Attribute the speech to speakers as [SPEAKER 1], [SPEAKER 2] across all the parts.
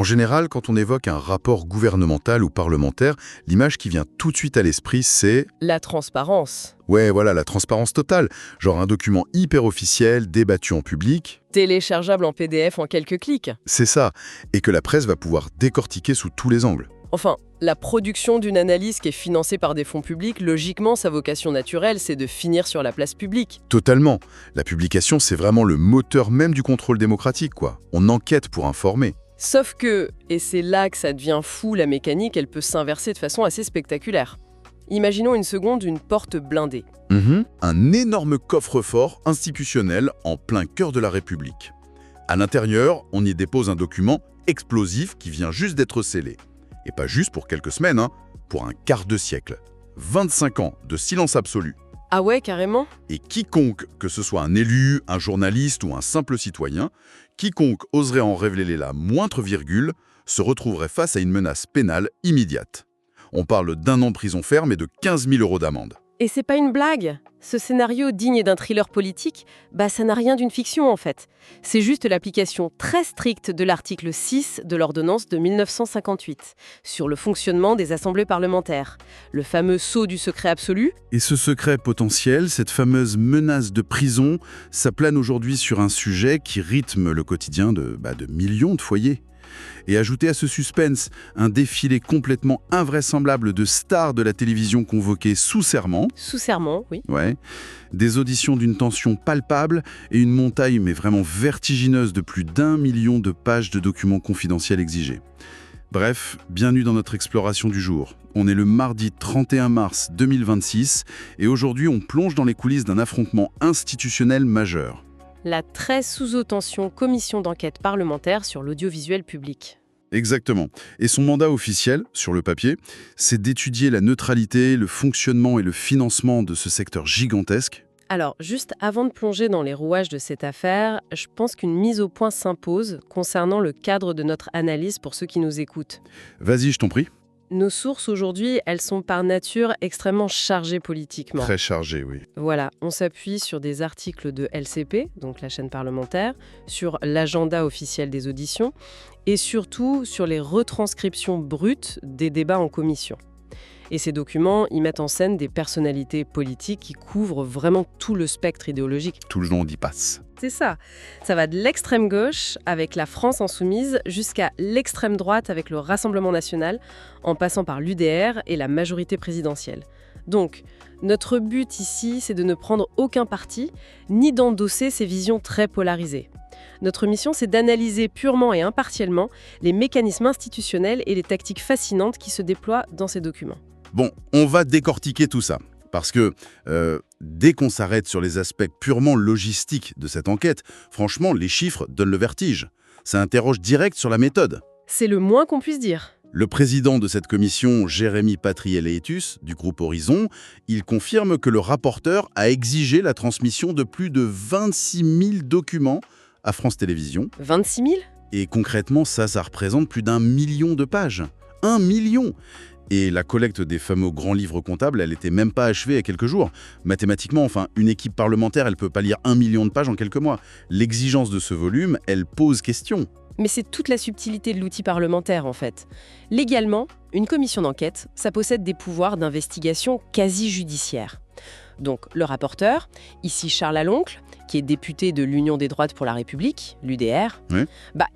[SPEAKER 1] En général, quand on évoque un rapport gouvernemental ou parlementaire, l'image qui vient tout de suite à l'esprit, c'est...
[SPEAKER 2] La transparence.
[SPEAKER 1] Ouais, voilà, la transparence totale. Genre un document hyper officiel, débattu en public.
[SPEAKER 2] Téléchargeable en PDF en quelques clics.
[SPEAKER 1] C'est ça. Et que la presse va pouvoir décortiquer sous tous les angles.
[SPEAKER 2] Enfin, la production d'une analyse qui est financée par des fonds publics, logiquement, sa vocation naturelle, c'est de finir sur la place publique.
[SPEAKER 1] Totalement. La publication, c'est vraiment le moteur même du contrôle démocratique, quoi. On enquête pour informer.
[SPEAKER 2] Sauf que, et c'est là que ça devient fou, la mécanique, elle peut s'inverser de façon assez spectaculaire. Imaginons une seconde une porte blindée.
[SPEAKER 1] Un énorme coffre-fort institutionnel en plein cœur de la République. À l'intérieur, on y dépose un document explosif qui vient juste d'être scellé. Et pas juste pour quelques semaines, pour un quart de siècle. 25 ans de silence absolu.
[SPEAKER 2] Ah ouais, carrément?
[SPEAKER 1] Et quiconque, que ce soit un élu, un journaliste ou un simple citoyen, quiconque oserait en révéler la moindre virgule, se retrouverait face à une menace pénale immédiate. On parle d'1 an de prison ferme et de 15 000 € d'amende.
[SPEAKER 2] Et c'est pas une blague. Ce scénario digne d'un thriller politique, ça n'a rien d'une fiction en fait. C'est juste l'application très stricte de l'article 6 de l'ordonnance de 1958 sur le fonctionnement des assemblées parlementaires. Le fameux sceau du secret absolu.
[SPEAKER 1] Et ce secret potentiel, cette fameuse menace de prison, ça plane aujourd'hui sur un sujet qui rythme le quotidien de millions de foyers. Et ajouter à ce suspense un défilé complètement invraisemblable de stars de la télévision convoquées sous serment.
[SPEAKER 2] Sous serment, oui.
[SPEAKER 1] Ouais. Des auditions d'une tension palpable et une montagne mais vraiment vertigineuse de plus d'1 million de pages de documents confidentiels exigés. Bref, bienvenue dans notre exploration du jour. On est le mardi 31 mars 2026 et aujourd'hui on plonge dans les coulisses d'un affrontement institutionnel majeur.
[SPEAKER 2] La très sous-haute tension commission d'enquête parlementaire sur l'audiovisuel public.
[SPEAKER 1] Exactement. Et son mandat officiel, sur le papier, c'est d'étudier la neutralité, le fonctionnement et le financement de ce secteur gigantesque.
[SPEAKER 2] Alors, juste avant de plonger dans les rouages de cette affaire, je pense qu'une mise au point s'impose concernant le cadre de notre analyse pour ceux qui nous écoutent.
[SPEAKER 1] Vas-y, je t'en prie.
[SPEAKER 2] Nos sources aujourd'hui, elles sont par nature extrêmement chargées politiquement.
[SPEAKER 1] Très chargé, oui.
[SPEAKER 2] Voilà, on s'appuie sur des articles de LCP, donc la chaîne parlementaire, sur l'agenda officiel des auditions et surtout sur les retranscriptions brutes des débats en commission. Et ces documents, ils mettent en scène des personnalités politiques qui couvrent vraiment tout le spectre idéologique.
[SPEAKER 1] Tout le long y passe.
[SPEAKER 2] C'est ça. Ça va de l'extrême gauche, avec la France insoumise, jusqu'à l'extrême droite avec le Rassemblement national, en passant par l'UDR et la majorité présidentielle. Donc, notre but ici, c'est de ne prendre aucun parti, ni d'endosser ces visions très polarisées. Notre mission, c'est d'analyser purement et impartialement les mécanismes institutionnels et les tactiques fascinantes qui se déploient dans ces documents.
[SPEAKER 1] Bon, on va décortiquer tout ça. Parce que dès qu'on s'arrête sur les aspects purement logistiques de cette enquête, franchement, les chiffres donnent le vertige. Ça interroge direct sur la méthode.
[SPEAKER 2] C'est le moins qu'on puisse dire.
[SPEAKER 1] Le président de cette commission, Jérémy Patrielaitus, du groupe Horizon, il confirme que le rapporteur a exigé la transmission de plus de 26 000 documents à France Télévisions.
[SPEAKER 2] 26 000 ?
[SPEAKER 1] Et concrètement, ça représente plus d'1 million de pages. 1 million! Et la collecte des fameux grands livres comptables, elle n'était même pas achevée à quelques jours. Mathématiquement, une équipe parlementaire, elle ne peut pas lire 1 million de pages en quelques mois. L'exigence de ce volume, elle pose question.
[SPEAKER 2] Mais c'est toute la subtilité de l'outil parlementaire, en fait. Légalement, une commission d'enquête, ça possède des pouvoirs d'investigation quasi judiciaires. Donc, le rapporteur, ici Charles Aloncle, qui est député de l'Union des droites pour la République, l'UDR,
[SPEAKER 1] oui.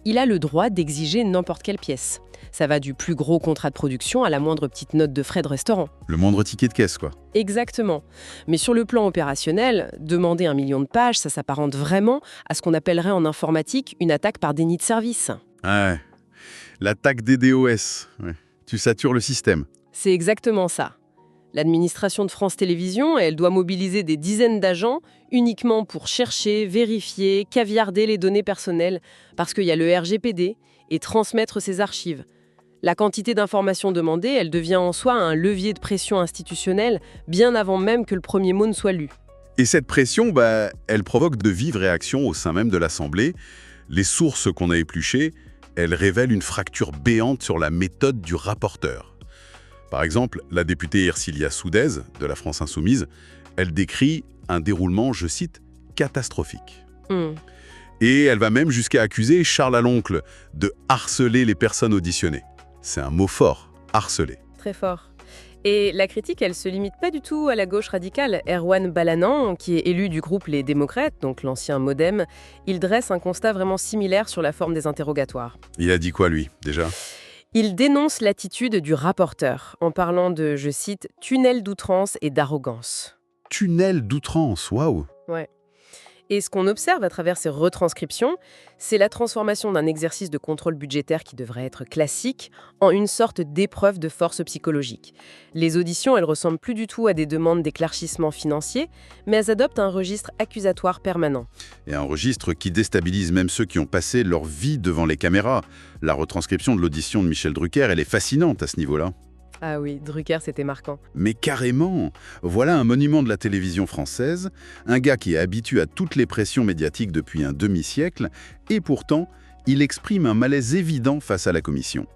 [SPEAKER 2] Il a le droit d'exiger n'importe quelle pièce. Ça va du plus gros contrat de production à la moindre petite note de frais de restaurant.
[SPEAKER 1] Le moindre ticket de caisse, quoi.
[SPEAKER 2] Exactement. Mais sur le plan opérationnel, demander 1 million de pages, ça s'apparente vraiment à ce qu'on appellerait en informatique une attaque par déni de service.
[SPEAKER 1] Ouais, l'attaque des DOS. Ouais. Tu satures le système.
[SPEAKER 2] C'est exactement ça. L'administration de France Télévisions, elle doit mobiliser des dizaines d'agents uniquement pour chercher, vérifier, caviarder les données personnelles, parce qu'il y a le RGPD, et transmettre ses archives. La quantité d'informations demandées, elle devient en soi un levier de pression institutionnelle, bien avant même que le premier mot ne soit lu.
[SPEAKER 1] Et cette pression, elle provoque de vives réactions au sein même de l'Assemblée. Les sources qu'on a épluchées, elles révèlent une fracture béante sur la méthode du rapporteur. Par exemple, la députée Ercilia Soudez, de la France Insoumise, elle décrit un déroulement, je cite, « catastrophique ». Et elle va même jusqu'à accuser Charles Aloncle de harceler les personnes auditionnées. C'est un mot fort, harceler.
[SPEAKER 2] Très fort. Et la critique, elle se limite pas du tout à la gauche radicale. Erwan Balanant, qui est élu du groupe Les Démocrates, donc l'ancien MoDem, il dresse un constat vraiment similaire sur la forme des interrogatoires.
[SPEAKER 1] Il a dit quoi, lui, déjà?
[SPEAKER 2] Il dénonce l'attitude du rapporteur, en parlant de, je cite, « tunnel d'outrance et d'arrogance ».
[SPEAKER 1] Tunnel d'outrance, waouh!
[SPEAKER 2] Ouais. Et ce qu'on observe à travers ces retranscriptions, c'est la transformation d'un exercice de contrôle budgétaire qui devrait être classique en une sorte d'épreuve de force psychologique. Les auditions, elles ressemblent plus du tout à des demandes d'éclaircissement financier, mais elles adoptent un registre accusatoire permanent.
[SPEAKER 1] Et un registre qui déstabilise même ceux qui ont passé leur vie devant les caméras. La retranscription de l'audition de Michel Drucker, elle est fascinante à ce niveau-là.
[SPEAKER 2] Ah oui, Drucker, c'était marquant.
[SPEAKER 1] Mais carrément! Voilà un monument de la télévision française, un gars qui est habitué à toutes les pressions médiatiques depuis un demi-siècle, et pourtant, il exprime un malaise évident face à la commission.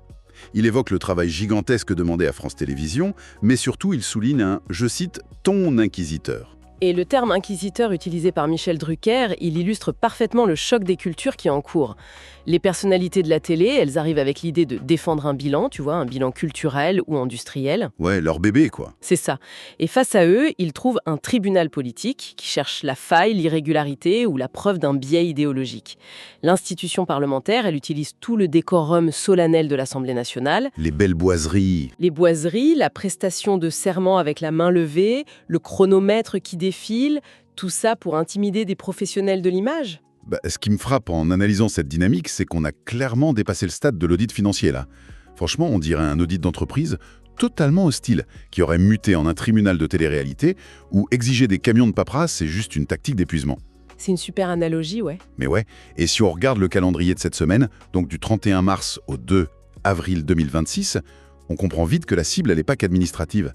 [SPEAKER 1] Il évoque le travail gigantesque demandé à France Télévisions, mais surtout il souligne un, je cite, « ton inquisiteur ».
[SPEAKER 2] Et le terme inquisiteur utilisé par Michel Drucker, il illustre parfaitement le choc des cultures qui est en cours. Les personnalités de la télé, elles arrivent avec l'idée de défendre un bilan, tu vois, un bilan culturel ou industriel.
[SPEAKER 1] Ouais, leur bébé, quoi.
[SPEAKER 2] C'est ça. Et face à eux, ils trouvent un tribunal politique qui cherche la faille, l'irrégularité ou la preuve d'un biais idéologique. L'institution parlementaire, elle utilise tout le décorum solennel de l'Assemblée nationale.
[SPEAKER 1] Les belles boiseries.
[SPEAKER 2] Les boiseries, la prestation de serment avec la main levée, le chronomètre qui défile, tout ça pour intimider des professionnels de l'image.
[SPEAKER 1] Ce qui me frappe en analysant cette dynamique, c'est qu'on a clairement dépassé le stade de l'audit financier, là. Franchement, on dirait un audit d'entreprise totalement hostile, qui aurait muté en un tribunal de télé-réalité, où exiger des camions de paperasse, c'est juste une tactique d'épuisement.
[SPEAKER 2] C'est une super analogie, ouais.
[SPEAKER 1] Mais ouais, et si on regarde le calendrier de cette semaine, donc du 31 mars au 2 avril 2026, on comprend vite que la cible, elle n'est pas qu'administrative.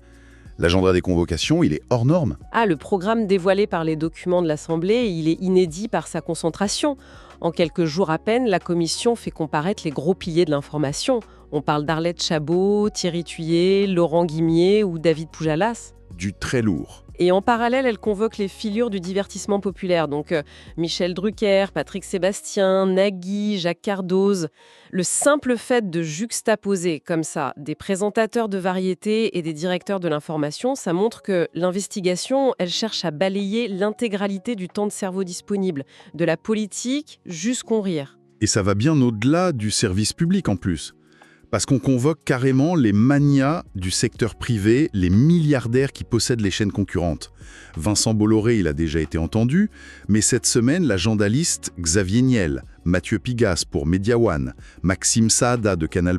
[SPEAKER 1] L'agenda des convocations, il est hors norme.
[SPEAKER 2] Ah, le programme dévoilé par les documents de l'Assemblée, il est inédit par sa concentration. En quelques jours à peine, la Commission fait comparaître les gros piliers de l'information. On parle d'Arlette Chabot, Thierry Thuillier, Laurent Guimier ou David Poujalas.
[SPEAKER 1] Du très lourd.
[SPEAKER 2] Et en parallèle, elle convoque les filures du divertissement populaire. Donc Michel Drucker, Patrick Sébastien, Nagui, Jacques Cardoz. Le simple fait de juxtaposer comme ça des présentateurs de variété et des directeurs de l'information, ça montre que l'investigation, elle cherche à balayer l'intégralité du temps de cerveau disponible, de la politique jusqu'au rire.
[SPEAKER 1] Et ça va bien au-delà du service public en plus. Parce qu'on convoque carrément les manias du secteur privé, les milliardaires qui possèdent les chaînes concurrentes. Vincent Bolloré, il a déjà été entendu, mais cette semaine, l'agenda-liste Xavier Niel, Mathieu Pigasse pour Media One, Maxime Saada de Canal+,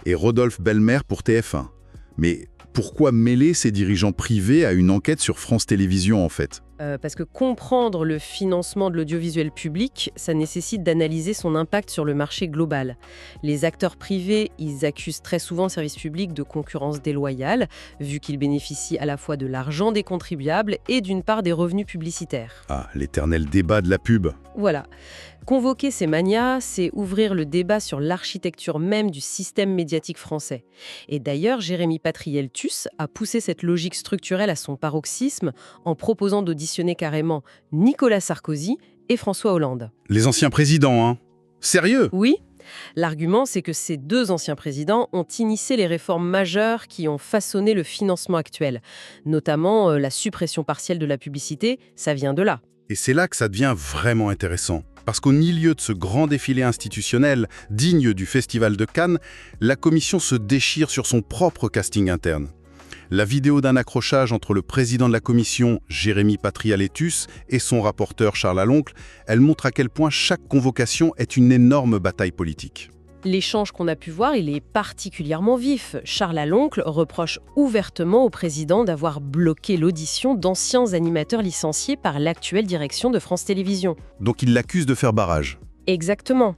[SPEAKER 1] et Rodolphe Belmer pour TF1. Mais pourquoi mêler ces dirigeants privés à une enquête sur France Télévisions en fait ?
[SPEAKER 2] Parce que comprendre le financement de l'audiovisuel public, ça nécessite d'analyser son impact sur le marché global. Les acteurs privés, ils accusent très souvent le service public de concurrence déloyale, vu qu'ils bénéficient à la fois de l'argent des contribuables et d'une part des revenus publicitaires.
[SPEAKER 1] Ah, l'éternel débat de la pub.
[SPEAKER 2] Voilà. Convoquer ces manias, c'est ouvrir le débat sur l'architecture même du système médiatique français. Et d'ailleurs, Jérémy Patriel-Tuss a poussé cette logique structurelle à son paroxysme en proposant d'auditionner carrément Nicolas Sarkozy et François Hollande.
[SPEAKER 1] Les anciens présidents, hein ? Sérieux ?
[SPEAKER 2] Oui. L'argument, c'est que ces deux anciens présidents ont initié les réformes majeures qui ont façonné le financement actuel. Notamment la suppression partielle de la publicité, ça vient de là.
[SPEAKER 1] Et c'est là que ça devient vraiment intéressant. Parce qu'au milieu de ce grand défilé institutionnel, digne du Festival de Cannes, la Commission se déchire sur son propre casting interne. La vidéo d'un accrochage entre le président de la Commission, Jérémy Patriel-Tuss, et son rapporteur Charles Aloncle, elle montre à quel point chaque convocation est une énorme bataille politique.
[SPEAKER 2] L'échange qu'on a pu voir, il est particulièrement vif. Charles Aloncle reproche ouvertement au président d'avoir bloqué l'audition d'anciens animateurs licenciés par l'actuelle direction de France Télévisions.
[SPEAKER 1] Donc il l'accuse de faire barrage.
[SPEAKER 2] Exactement.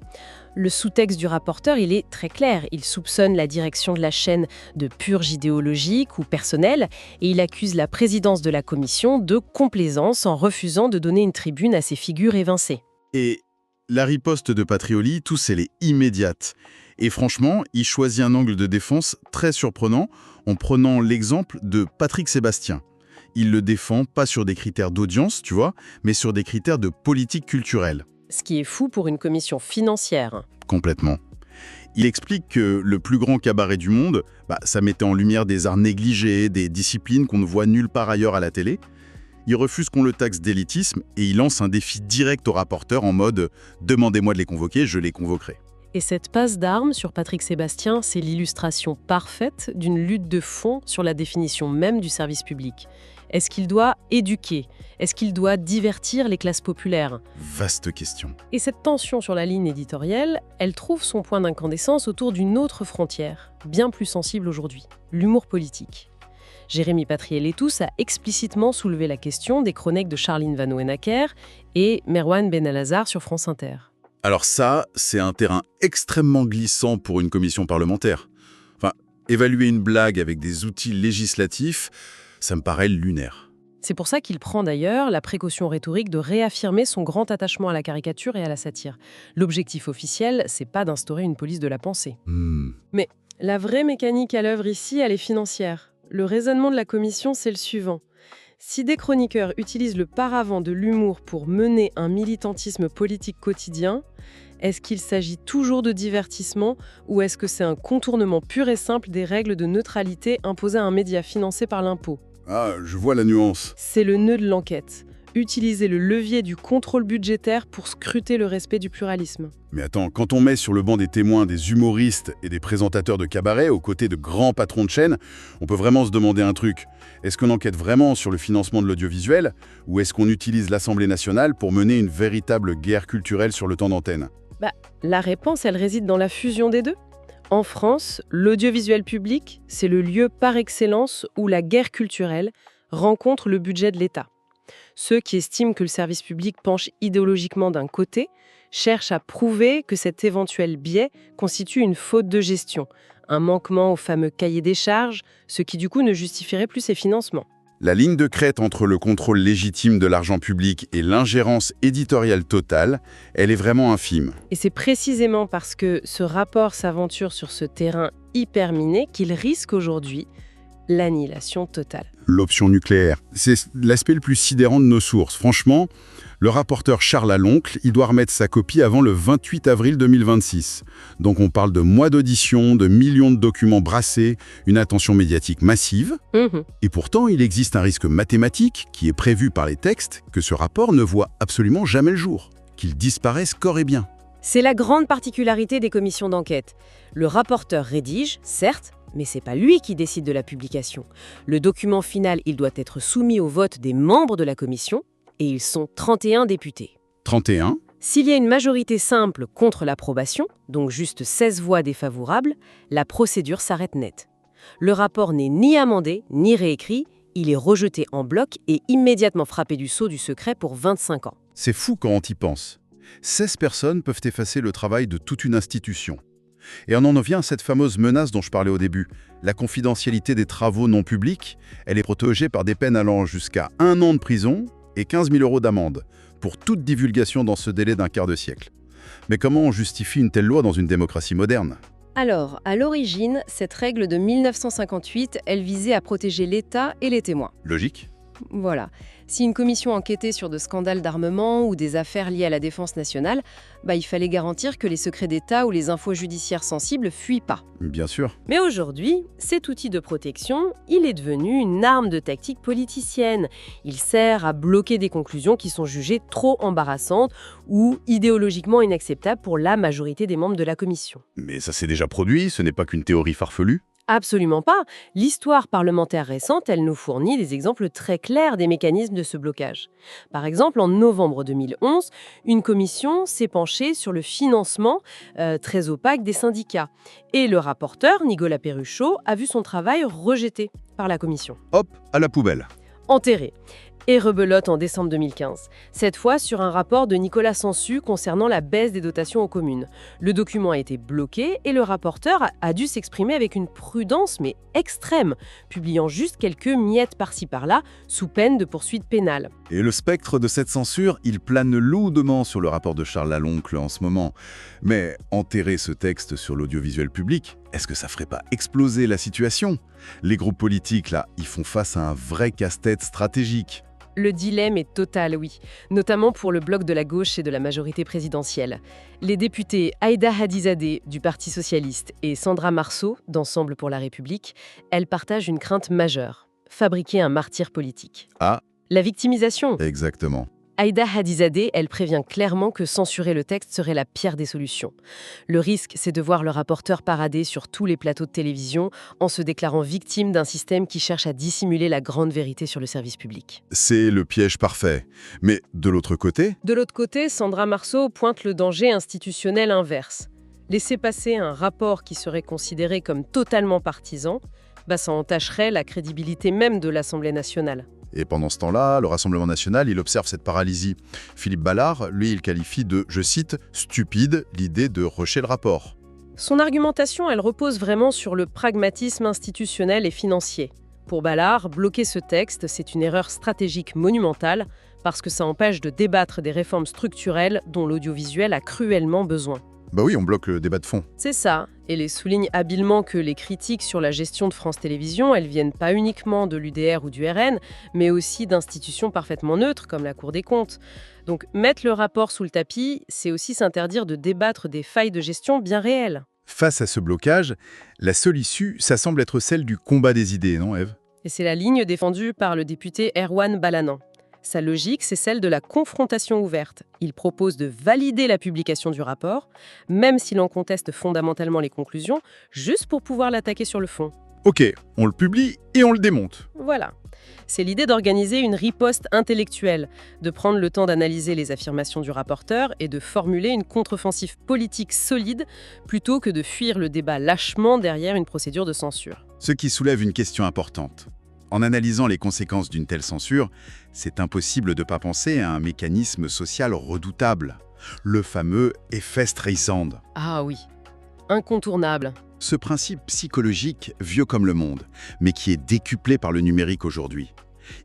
[SPEAKER 2] Le sous-texte du rapporteur, il est très clair. Il soupçonne la direction de la chaîne de purge idéologique ou personnelle et il accuse la présidence de la commission de complaisance en refusant de donner une tribune à ces figures évincées.
[SPEAKER 1] Et la riposte de Patrioli, elle est immédiate. Et franchement, il choisit un angle de défense très surprenant en prenant l'exemple de Patrick Sébastien. Il le défend pas sur des critères d'audience, tu vois, mais sur des critères de politique culturelle.
[SPEAKER 2] Ce qui est fou pour une commission financière.
[SPEAKER 1] Complètement. Il explique que le plus grand cabaret du monde, ça mettait en lumière des arts négligés, des disciplines qu'on ne voit nulle part ailleurs à la télé. Il refuse qu'on le taxe d'élitisme et il lance un défi direct aux rapporteurs en mode « demandez-moi de les convoquer, je les convoquerai ».
[SPEAKER 2] Et cette passe d'armes sur Patrick Sébastien, c'est l'illustration parfaite d'une lutte de fond sur la définition même du service public. Est-ce qu'il doit éduquer? Est-ce qu'il doit divertir les classes populaires?
[SPEAKER 1] Vaste question.
[SPEAKER 2] Et cette tension sur la ligne éditoriale, elle trouve son point d'incandescence autour d'une autre frontière, bien plus sensible aujourd'hui, l'humour politique. Jérémy Patriel-Letous a explicitement soulevé la question des chroniques de Charline Vanhoenacker et Merwan Benalazar sur France Inter.
[SPEAKER 1] Alors ça, c'est un terrain extrêmement glissant pour une commission parlementaire. Enfin, évaluer une blague avec des outils législatifs, ça me paraît lunaire.
[SPEAKER 2] C'est pour ça qu'il prend d'ailleurs la précaution rhétorique de réaffirmer son grand attachement à la caricature et à la satire. L'objectif officiel, c'est pas d'instaurer une police de la pensée. Mais la vraie mécanique à l'œuvre ici, elle est financière. Le raisonnement de la commission, c'est le suivant. Si des chroniqueurs utilisent le paravent de l'humour pour mener un militantisme politique quotidien, est-ce qu'il s'agit toujours de divertissement ou est-ce que c'est un contournement pur et simple des règles de neutralité imposées à un média financé par l'impôt?
[SPEAKER 1] Ah, je vois la nuance.
[SPEAKER 2] C'est le nœud de l'enquête. Utiliser le levier du contrôle budgétaire pour scruter le respect du pluralisme.
[SPEAKER 1] Mais attends, quand on met sur le banc des témoins des humoristes et des présentateurs de cabaret aux côtés de grands patrons de chaîne, on peut vraiment se demander un truc. Est-ce qu'on enquête vraiment sur le financement de l'audiovisuel ou est-ce qu'on utilise l'Assemblée nationale pour mener une véritable guerre culturelle sur le temps d'antenne?
[SPEAKER 2] La réponse, elle réside dans la fusion des deux. En France, l'audiovisuel public, c'est le lieu par excellence où la guerre culturelle rencontre le budget de l'État. Ceux qui estiment que le service public penche idéologiquement d'un côté cherchent à prouver que cet éventuel biais constitue une faute de gestion, un manquement au fameux cahier des charges, ce qui du coup ne justifierait plus ces financements.
[SPEAKER 1] La ligne de crête entre le contrôle légitime de l'argent public et l'ingérence éditoriale totale, elle est vraiment infime.
[SPEAKER 2] Et c'est précisément parce que ce rapport s'aventure sur ce terrain hyper miné qu'il risque aujourd'hui l'annihilation totale.
[SPEAKER 1] L'option nucléaire, c'est l'aspect le plus sidérant de nos sources. Franchement, le rapporteur Charles Aloncle, il doit remettre sa copie avant le 28 avril 2026. Donc on parle de mois d'audition, de millions de documents brassés, une attention médiatique massive. Et pourtant, il existe un risque mathématique qui est prévu par les textes que ce rapport ne voit absolument jamais le jour, qu'il disparaisse corps et bien.
[SPEAKER 2] C'est la grande particularité des commissions d'enquête. Le rapporteur rédige, certes, mais c'est pas lui qui décide de la publication. Le document final, il doit être soumis au vote des membres de la commission, et ils sont 31 députés.
[SPEAKER 1] 31.
[SPEAKER 2] S'il y a une majorité simple contre l'approbation, donc juste 16 voix défavorables, la procédure s'arrête net. Le rapport n'est ni amendé, ni réécrit, il est rejeté en bloc et immédiatement frappé du sceau du secret pour 25 ans.
[SPEAKER 1] C'est fou quand on y pense. 16 personnes peuvent effacer le travail de toute une institution. Et on en vient à cette fameuse menace dont je parlais au début. La confidentialité des travaux non publics, elle est protégée par des peines allant jusqu'à 1 an de prison et 15 000 € d'amende pour toute divulgation dans ce délai d'un quart de siècle. Mais comment on justifie une telle loi dans une démocratie moderne?
[SPEAKER 2] Alors, à l'origine, cette règle de 1958, elle visait à protéger l'État et les témoins.
[SPEAKER 1] Logique.
[SPEAKER 2] Voilà. Si une commission enquêtait sur de scandales d'armement ou des affaires liées à la défense nationale, il fallait garantir que les secrets d'État ou les infos judiciaires sensibles fuient pas.
[SPEAKER 1] Bien sûr.
[SPEAKER 2] Mais aujourd'hui, cet outil de protection, il est devenu une arme de tactique politicienne. Il sert à bloquer des conclusions qui sont jugées trop embarrassantes ou idéologiquement inacceptables pour la majorité des membres de la commission.
[SPEAKER 1] Mais ça s'est déjà produit, ce n'est pas qu'une théorie farfelue.
[SPEAKER 2] Absolument pas. L'histoire parlementaire récente, elle nous fournit des exemples très clairs des mécanismes de ce blocage. Par exemple, en novembre 2011, une commission s'est penchée sur le financement très opaque des syndicats. Et le rapporteur, Nicolas Perruchot, a vu son travail rejeté par la commission.
[SPEAKER 1] Hop, à la poubelle.
[SPEAKER 2] Enterré. Et rebelote en décembre 2015. Cette fois sur un rapport de Nicolas Sansu concernant la baisse des dotations aux communes. Le document a été bloqué et le rapporteur a dû s'exprimer avec une prudence mais extrême, publiant juste quelques miettes par-ci par-là, sous peine de poursuites pénales.
[SPEAKER 3] Et le spectre de cette censure, il plane lourdement sur le rapport de Charles Aloncle en ce moment. Mais enterrer ce texte sur l'audiovisuel public, est-ce que ça ferait pas exploser la situation? Les groupes politiques, là, ils font face à un vrai casse-tête stratégique.
[SPEAKER 2] Le dilemme est total, oui, notamment pour le bloc de la gauche et de la majorité présidentielle. Les députés Aïda Hadizadeh du Parti socialiste et Sandra Marceau d'Ensemble pour la République, elles partagent une crainte majeure, fabriquer un martyr politique.
[SPEAKER 3] Ah,
[SPEAKER 2] La victimisation.
[SPEAKER 3] exactement.
[SPEAKER 2] Aïda Hadizadeh, elle prévient clairement que censurer le texte serait la pire des solutions. Le risque, c'est de voir le rapporteur parader sur tous les plateaux de télévision en se déclarant victime d'un système qui cherche à dissimuler la grande vérité sur le service public.
[SPEAKER 3] C'est le piège parfait. Mais de l'autre côté,
[SPEAKER 2] De l'autre côté, Sandra Marceau pointe le danger institutionnel inverse. Laisser passer un rapport qui serait considéré comme totalement partisan, ça entacherait la crédibilité même de l'Assemblée nationale.
[SPEAKER 3] et pendant ce temps-là, le Rassemblement national, il observe cette paralysie. Philippe Ballard, lui, il qualifie de, je cite, « stupide » l'idée de rusher le rapport.
[SPEAKER 2] Son argumentation, elle repose vraiment sur le pragmatisme institutionnel et financier. Pour Ballard, bloquer ce texte, c'est une erreur stratégique monumentale parce que ça empêche de débattre des réformes structurelles dont l'audiovisuel a cruellement besoin.
[SPEAKER 3] Bah oui, on bloque le débat de fond.
[SPEAKER 2] C'est ça, et les souligne habilement que les critiques sur la gestion de France Télévisions, elles viennent pas uniquement de l'UDR ou du RN, mais aussi d'institutions parfaitement neutres comme la Cour des comptes. Donc mettre le rapport sous le tapis, c'est aussi s'interdire de débattre des failles de gestion bien réelles.
[SPEAKER 3] Face à ce blocage, la seule issue, ça semble être celle du combat des idées, non Ève?
[SPEAKER 2] Et c'est la ligne défendue par le député Erwan Balanan. Sa logique, c'est celle de la confrontation ouverte. Il propose de valider la publication du rapport, même s'il en conteste fondamentalement les conclusions, juste pour pouvoir l'attaquer sur le fond.
[SPEAKER 3] Ok, on le publie et on le démonte.
[SPEAKER 2] Voilà. C'est l'idée d'organiser une riposte intellectuelle, de prendre le temps d'analyser les affirmations du rapporteur et de formuler une contre-offensive politique solide plutôt que de fuir le débat lâchement derrière une procédure de censure.
[SPEAKER 3] Ce qui soulève une question importante. En analysant les conséquences d'une telle censure, c'est impossible de ne pas penser à un mécanisme social redoutable, le fameux effet Streisand.
[SPEAKER 2] Ah oui, incontournable.
[SPEAKER 3] Ce principe psychologique vieux comme le monde, mais qui est décuplé par le numérique aujourd'hui.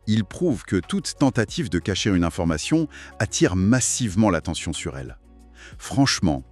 [SPEAKER 3] Il prouve que toute tentative de cacher une information attire massivement l'attention sur elle. Franchement,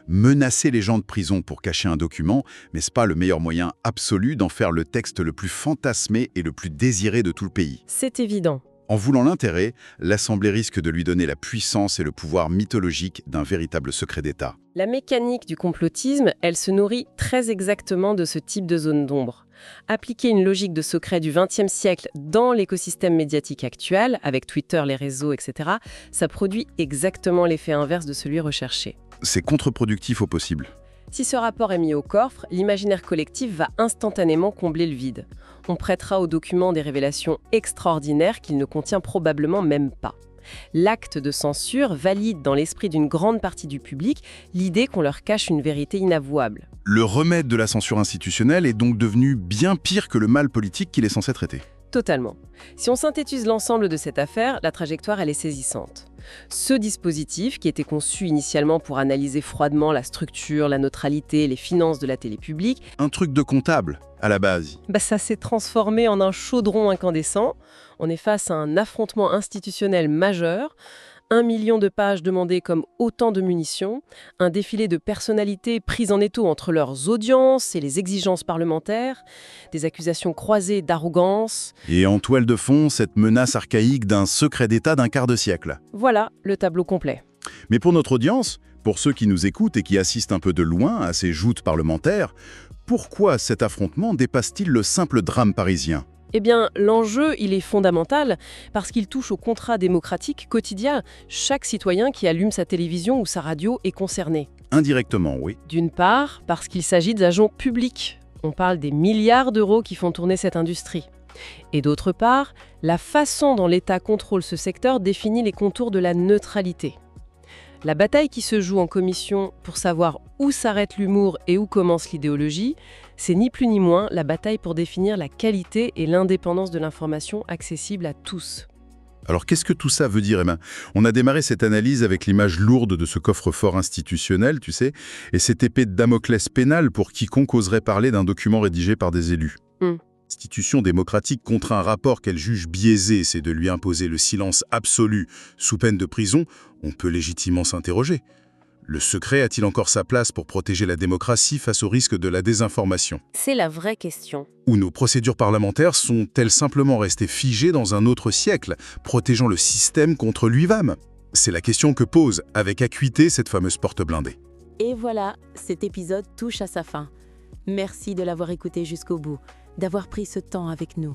[SPEAKER 3] menacer les gens de prison pour cacher un document, mais ce n'est pas le meilleur moyen absolu d'en faire le texte le plus fantasmé et le plus désiré de tout le pays.
[SPEAKER 2] C'est évident.
[SPEAKER 3] En voulant l'intérêt, l'Assemblée risque de lui donner la puissance et le pouvoir mythologique d'un véritable secret d'État.
[SPEAKER 2] La mécanique du complotisme, elle se nourrit très exactement de ce type de zone d'ombre. Appliquer une logique de secret du XXe siècle dans l'écosystème médiatique actuel, avec Twitter, les réseaux, etc., ça produit exactement l'effet inverse de celui recherché.
[SPEAKER 3] C'est contre-productif au possible.
[SPEAKER 2] Si ce rapport est mis au coffre, l'imaginaire collectif va instantanément combler le vide. On prêtera au document des révélations extraordinaires qu'il ne contient probablement même pas. L'acte de censure valide dans l'esprit d'une grande partie du public l'idée qu'on leur cache une vérité inavouable.
[SPEAKER 3] Le remède de la censure institutionnelle est donc devenu bien pire que le mal politique qu'il est censé traiter.
[SPEAKER 2] Totalement. Si on synthétise l'ensemble de cette affaire, la trajectoire, elle est saisissante. Ce dispositif, qui était conçu initialement pour analyser froidement la structure, la neutralité, les finances de la télé publique,
[SPEAKER 3] Un truc de comptable, à la base.
[SPEAKER 2] ça s'est transformé en un chaudron incandescent. On est face à un affrontement institutionnel majeur, 1 million de pages demandées comme autant de munitions, un défilé de personnalités prises en étau entre leurs audiences et les exigences parlementaires, des accusations croisées d'arrogance.
[SPEAKER 3] Et en toile de fond, cette menace archaïque d'un secret d'État d'un quart de siècle.
[SPEAKER 2] Voilà le tableau complet.
[SPEAKER 3] Mais pour notre audience, pour ceux qui nous écoutent et qui assistent un peu de loin à ces joutes parlementaires, pourquoi cet affrontement dépasse-t-il le simple drame parisien ?
[SPEAKER 2] Eh bien, l'enjeu, il est fondamental parce qu'il touche au contrat démocratique quotidien. Chaque citoyen qui allume sa télévision ou sa radio est concerné.
[SPEAKER 3] Indirectement, oui.
[SPEAKER 2] D'une part, parce qu'il s'agit d'agents publics. On parle des milliards d'euros qui font tourner cette industrie. Et d'autre part, la façon dont l'État contrôle ce secteur définit les contours de la neutralité. La bataille qui se joue en commission pour savoir où s'arrête l'humour et où commence l'idéologie, c'est ni plus ni moins la bataille pour définir la qualité et l'indépendance de l'information accessible à tous.
[SPEAKER 3] Alors qu'est-ce que tout ça veut dire, Emma ? On a démarré cette analyse avec l'image lourde de ce coffre-fort institutionnel, tu sais, et cette épée de Damoclès pénale pour quiconque oserait parler d'un document rédigé par des élus. L'institution démocratique contre un rapport qu'elle juge biaisé, c'est de lui imposer le silence absolu sous peine de prison, on peut légitimement s'interroger.
[SPEAKER 4] Le secret a-t-il encore sa place pour protéger la démocratie face au risque de la désinformation?
[SPEAKER 2] C'est la vraie question.
[SPEAKER 4] Ou nos procédures parlementaires sont-elles simplement restées figées dans un autre siècle, protégeant le système contre l'UIVAM? C'est la question que pose avec acuité cette fameuse porte blindée.
[SPEAKER 5] Et voilà, cet épisode touche à sa fin. Merci de l'avoir écouté jusqu'au bout, d'avoir pris ce temps avec nous.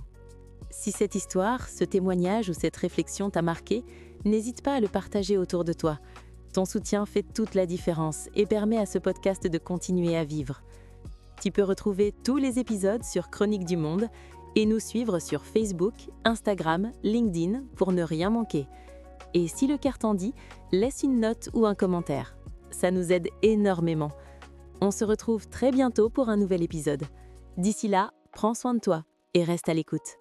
[SPEAKER 5] Si cette histoire, ce témoignage ou cette réflexion t'a marqué, n'hésite pas à le partager autour de toi. Ton soutien fait toute la différence et permet à ce podcast de continuer à vivre. Tu peux retrouver tous les épisodes sur Chroniques du Monde et nous suivre sur Facebook, Instagram, LinkedIn pour ne rien manquer. Et si le cœur t'en dit, laisse une note ou un commentaire. Ça nous aide énormément. On se retrouve très bientôt pour un nouvel épisode. D'ici là, prends soin de toi et reste à l'écoute.